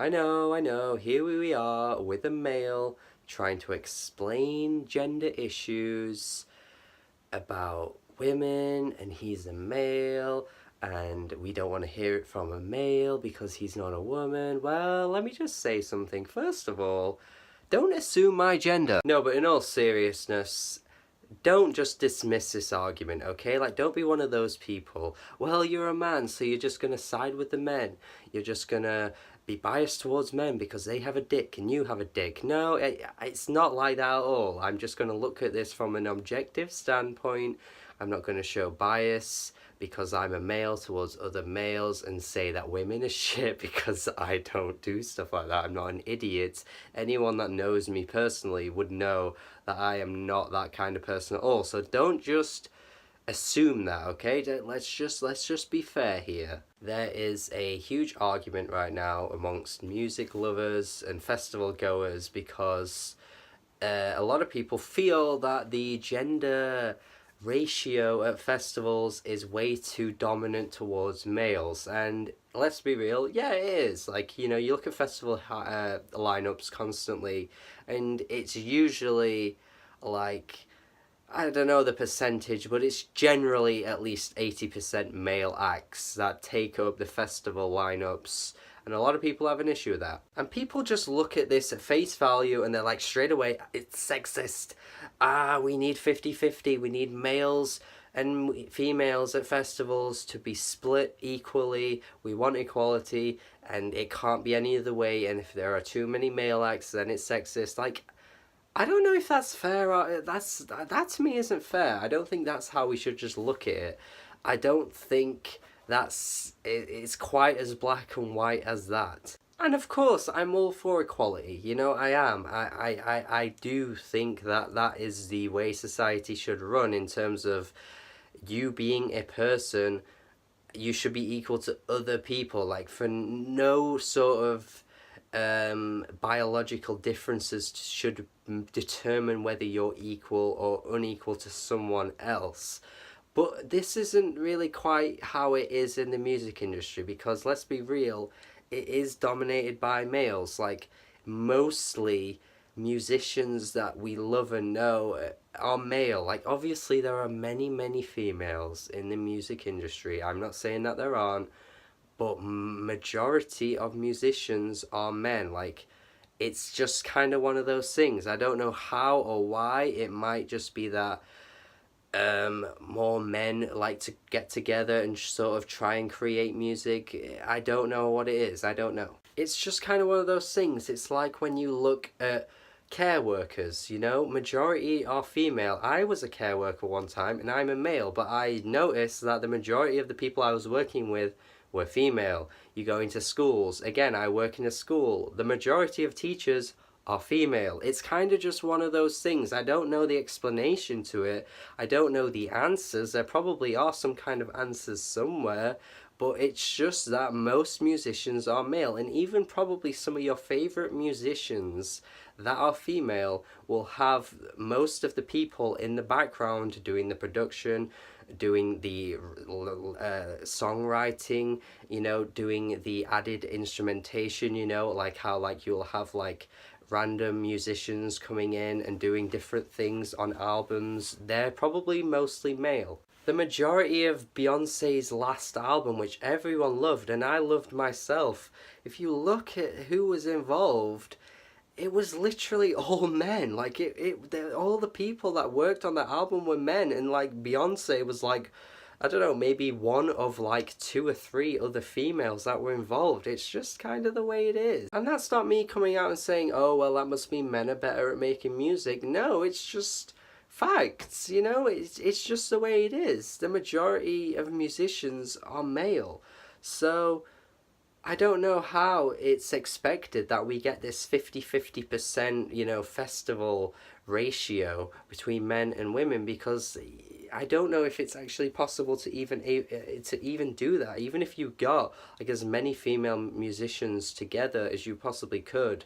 I know, here we are with a male trying to explain gender issues about women, and he's a male, and we don't want to hear it from a male because he's not a woman. Well, let me just say something. First of all, don't assume my gender. No, but in all seriousness, don't just dismiss this argument, okay? Like, don't be one of those people. Well, you're a man, so you're just gonna side with the men. You're just gonna be biased towards men because they have a dick and you have a dick. No, it's not like that at all. I'm just gonna look at this from an objective standpoint. I'm not gonna show bias because I'm a male towards other males and say that women are shit because I don't do stuff like that. I'm not an idiot. Anyone that knows me personally would know that I am not that kind of person at all. So don't just assume that, okay? Let's just be fair here. There is a huge argument right now amongst music lovers and festival goers because a lot of people feel that the gender ratio at festivals is way too dominant towards males, and let's be real, yeah, it is. Like, you know, you look at festival lineups constantly, and it's usually like, I don't know the percentage, but it's generally at least 80% male acts that take up the festival lineups. And a lot of people have an issue with that. And people just look at this at face value and they're like, straight away, it's sexist. We need 50-50. We need males and females at festivals to be split equally. We want equality and it can't be any other way. And if there are too many male acts, then it's sexist. Like, I don't know if that's fair. That to me isn't fair. I don't think that's how we should just look at it. I don't think it's quite as black and white as that. And of course, I'm all for equality. You know, I am. I do think that that is the way society should run in terms of you being a person. You should be equal to other people. Like, for no sort of biological differences should determine whether you're equal or unequal to someone else. But this isn't really quite how it is in the music industry because let's be real, it is dominated by males. Like, mostly musicians that we love and know are male. Like, obviously there are many females in the music industry. I'm not saying that there aren't, but majority of musicians are men. Like, it's just kind of one of those things. I don't know how or why. It might just be that more men like to get together and sort of try and create music. I don't know what it is. I don't know. It's just kind of one of those things. It's like when you look at care workers, you know, majority are female. I was a care worker one time and I'm a male, but I noticed that the majority of the people I was working with were female. You go into schools, again, I work in a school, the majority of teachers are female. It's kind of just one of those things. I don't know the explanation to it. I don't know the answers. There probably are some kind of answers somewhere, but it's just that most musicians are male, and even probably some of your favorite musicians that are female will have most of the people in the background doing the production, doing the songwriting, you know, doing the added instrumentation, you know, like how like you'll have like random musicians coming in and doing different things on albums. They're probably mostly male. The majority of Beyonce's last album, which everyone loved and I loved myself, if you look at who was involved, it was literally all men. Like, all the people that worked on that album were men, and like Beyonce was like, I don't know, maybe one of like 2 or 3 other females that were involved. It's just kind of the way it is. And that's not me coming out and saying, oh, well, that must mean men are better at making music. No, it's just facts, you know? It's just the way it is. The majority of musicians are male. So I don't know how it's expected that we get this 50-50%, you know, festival ratio between men and women, because I don't know if it's actually possible to even do that. Even if you got like as many female musicians together as you possibly could,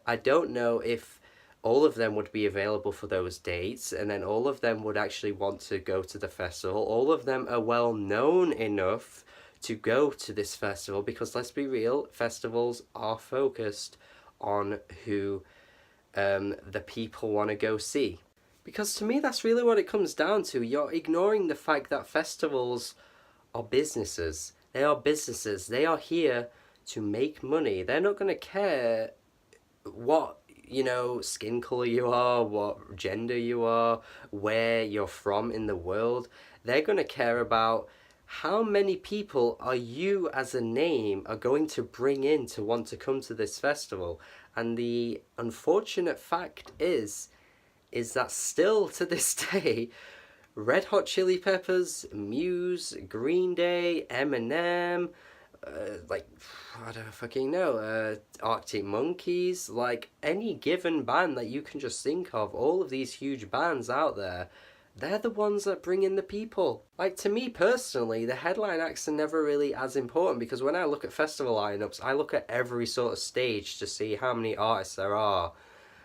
I don't know if all of them would be available for those dates, and then all of them would actually want to go to the festival. All of them are well known enough to go to this festival, because let's be real, festivals are focused on who the people want to go see. Because to me, that's really what it comes down to. You're ignoring the fact that festivals are businesses. They are businesses. They are here to make money. They're not going to care what, skin color you are, what gender you are, where you're from in the world. They're going to care about how many people are you as a name are going to bring in to want to come to this festival. And the unfortunate fact is that still to this day, Red Hot Chili Peppers, Muse, Green Day, Eminem, I don't fucking know, Arctic Monkeys, like any given band that you can just think of, all of these huge bands out there, they're the ones that bring in the people. Like, to me personally, the headline acts are never really as important, because when I look at festival lineups, I look at every sort of stage to see how many artists there are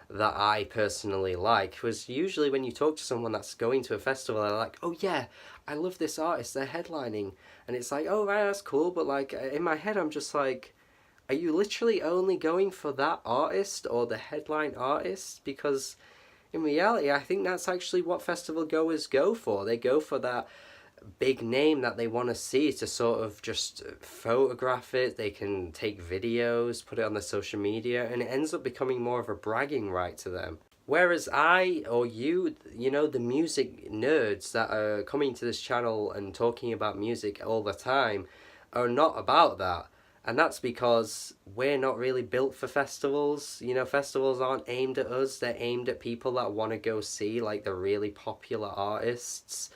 that I personally like. Because usually when you talk to someone that's going to a festival, they're like, oh yeah, I love this artist, they're headlining. And it's like, oh right, that's cool, but like in my head I'm just like, are you literally only going for that artist or the headline artist? Because in reality, I think that's actually what festival goers go for. They go for that big name that they want to see, to sort of just photograph it. They can take videos, put it on their social media, and it ends up becoming more of a bragging right to them. Whereas I, or you, the music nerds that are coming to this channel and talking about music all the time, are not about that. And that's because we're not really built for festivals. Festivals aren't aimed at us. They're aimed at people that want to go see, like, the really popular artists.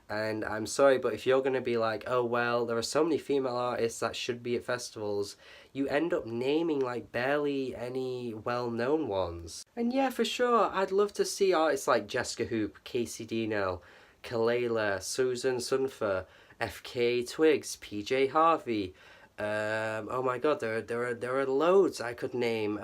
And I'm sorry, but if you're going to be like, oh, well, there are so many female artists that should be at festivals, you end up naming, like, barely any well-known ones. And yeah, for sure, I'd love to see artists like Jessica Hoop, Casey Dino, Kalela, Susan Sunfer, FK Twigs, PJ Harvey. Oh my god, there are loads I could name.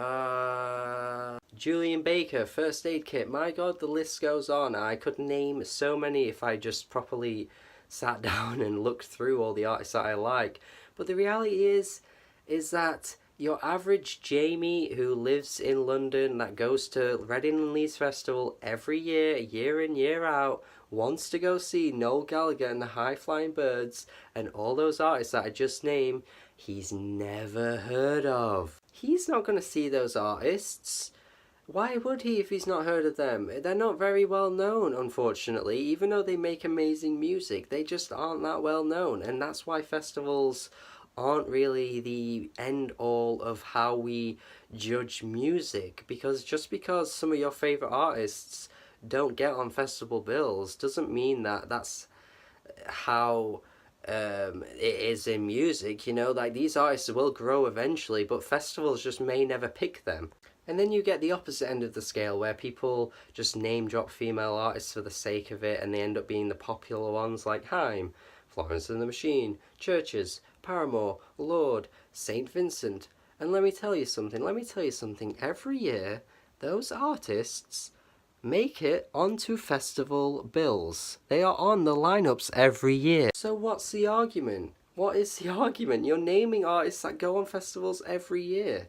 Julian Baker, First Aid Kit. My god, the list goes on. I could name so many if I just properly sat down and looked through all the artists that I like. But the reality is that your average Jamie who lives in London, that goes to Reading and Leeds Festival every year in, year out, wants to go see Noel Gallagher and the High Flying Birds and all those artists that I just named, he's never heard of. He's not going to see those artists. Why would he if he's not heard of them? They're not very well known, unfortunately. Even though they make amazing music, they just aren't that well known. And that's why festivals aren't really the end all of how we judge music. Because just because some of your favourite artists don't get on festival bills doesn't mean that that's how it is in music. Like, these artists will grow eventually, but festivals just may never pick them. And then you get the opposite end of the scale, where people just name drop female artists for the sake of it, and they end up being the popular ones like Haim, Florence and the Machine, Churches, Paramore, Lorde, St. Vincent. And let me tell you something, every year those artists make it onto festival bills. They are on the lineups every year. So what's the argument? What is the argument? You're naming artists that go on festivals every year.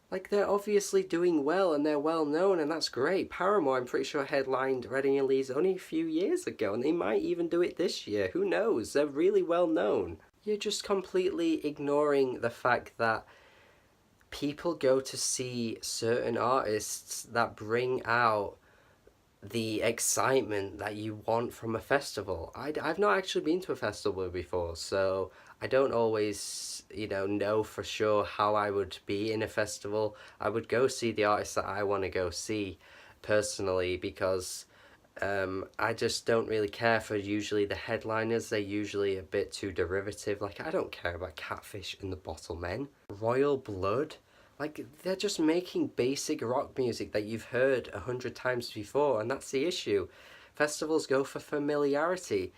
Like, they're obviously doing well and they're well known, and that's great. Paramore, I'm pretty sure, headlined Reading and Leeds only a few years ago, and they might even do it this year. Who knows? They're really well known. You're just completely ignoring the fact that people go to see certain artists that bring out the excitement that you want from a festival. I've not actually been to a festival before, so I don't always, know for sure how I would be in a festival. I would go see the artists that I want to go see personally, because I just don't really care for usually the headliners. They're usually a bit too derivative. Like, I don't care about Catfish and the Bottlemen. Royal Blood. Like, they're just making basic rock music that you've heard 100 times before, and that's the issue. Festivals go for familiarity.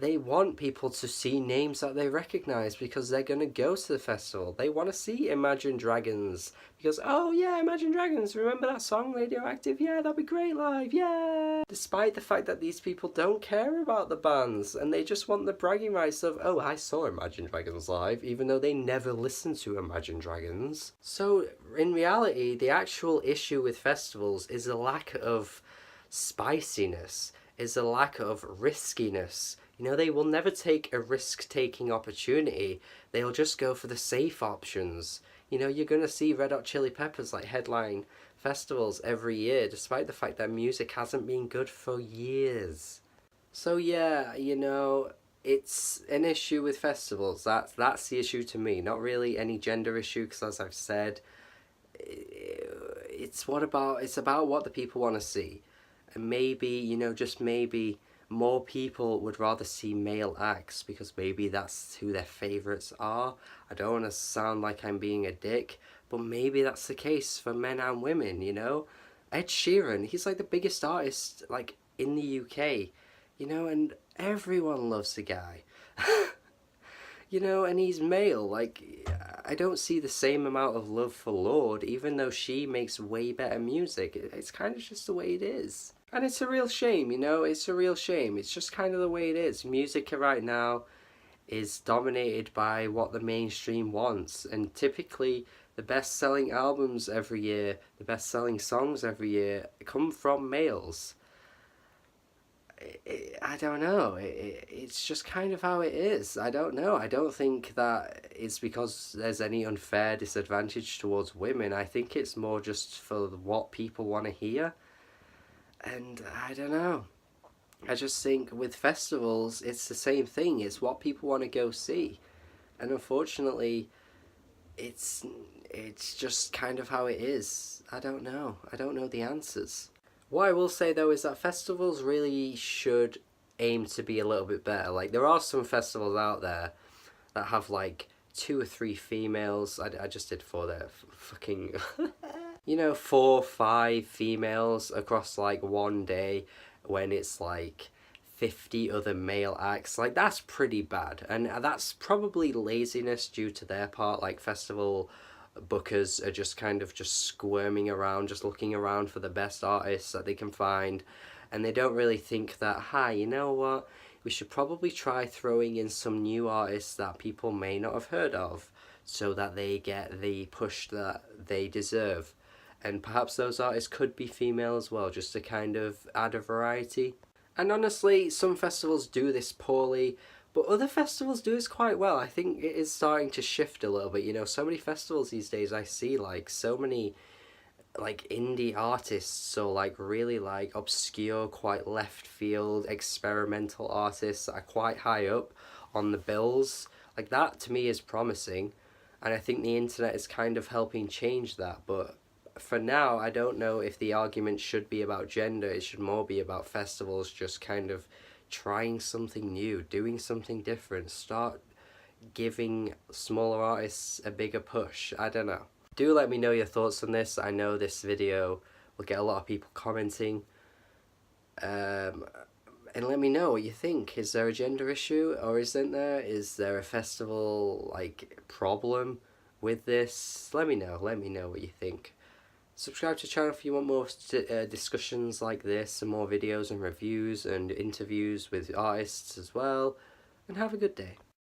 they want people to see names that they recognise because they're going to go to the festival. They want to see Imagine Dragons because, oh yeah, Imagine Dragons, remember that song, Radioactive? Yeah, that'd be great live, yeah! Despite the fact that these people don't care about the bands and they just want the bragging rights of, oh, I saw Imagine Dragons live, even though they never listened to Imagine Dragons. So, in reality, the actual issue with festivals is a lack of spiciness, is a lack of riskiness. You know, they will never take a risk-taking opportunity. They'll just go for the safe options. You know, you're going to see Red Hot Chili Peppers like headline festivals every year, despite the fact that music hasn't been good for years. So yeah, you know, it's an issue with festivals. That's the issue to me. Not really any gender issue, because as I've said, it's about what the people want to see. And maybe, you know, just maybe more people would rather see male acts because maybe that's who their favourites are. I don't want to sound like I'm being a dick, but maybe that's the case for men and women, you know? Ed Sheeran, he's like the biggest artist like in the UK, you know, and everyone loves the guy. You know, and he's male. Like, I don't see the same amount of love for Lorde, even though she makes way better music. It's kind of just the way it is. And it's a real shame, you know, it's a real shame. It's just kind of the way it is. Music right now is dominated by what the mainstream wants. And typically, the best-selling albums every year, the best-selling songs every year, come from males. I don't know. It's just kind of how it is. I don't know. I don't think that it's because there's any unfair disadvantage towards women. I think it's more just for what people want to hear. And I don't know. I just think with festivals, it's the same thing. It's what people want to go see. And unfortunately, it's just kind of how it is. I don't know. I don't know the answers. What I will say though is that festivals really should aim to be a little bit better. Like, there are some festivals out there that have like 2 or 3 females. I just did 4 there. Fucking... you know, 4, 5 females across like one day when it's like 50 other male acts. Like, that's pretty bad. And that's probably laziness due to their part. Like, festival bookers are just kind of just squirming around, just looking around for the best artists that they can find. And they don't really think that, hi, you know what? We should probably try throwing in some new artists that people may not have heard of so that they get the push that they deserve. And perhaps those artists could be female as well, just to kind of add a variety. And honestly, some festivals do this poorly, but other festivals do this quite well. I think it is starting to shift a little bit. You know, so many festivals these days I see like so many like indie artists, or like really like obscure, quite left field, experimental artists that are quite high up on the bills. Like, that to me is promising, and I think the internet is kind of helping change that. But for now, I don't know if the argument should be about gender. It should more be about festivals just kind of trying something new, doing something different, start giving smaller artists a bigger push. I don't know. Do let me know your thoughts on this. I know this video will get a lot of people commenting. And let me know what you think. Is there a gender issue, or isn't there? Is there a festival like problem with this? Let me know what you think. Subscribe to the channel if you want more discussions like this, and more videos and reviews and interviews with artists as well. And have a good day.